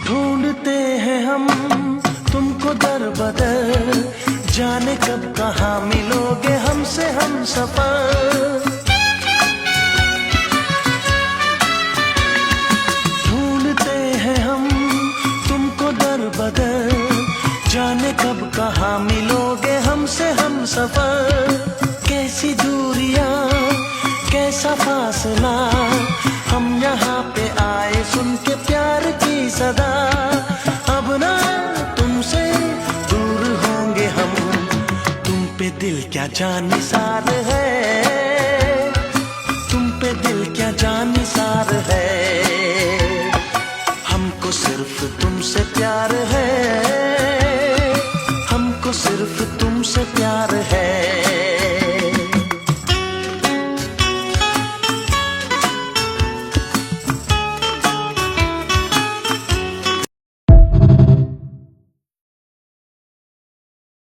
ढूंढते हैं हम तुमको दर बदर, जाने कब कहाँ मिलोगे हमसे हम सफर। ढूंढते हैं हम तुमको दर बदर, जाने कब कहाँ मिलोगे हमसे हम सफर। कैसी दूरियां कैसा फासला, हम यहाँ पे आए सुन के प्यार की सदा। अब ना तुमसे दूर होंगे हम, तुम पे दिल क्या जान निसार है, तुम पे दिल क्या जान निसार है। हमको सिर्फ तुमसे प्यार है, हमको सिर्फ तुमसे प्यार है।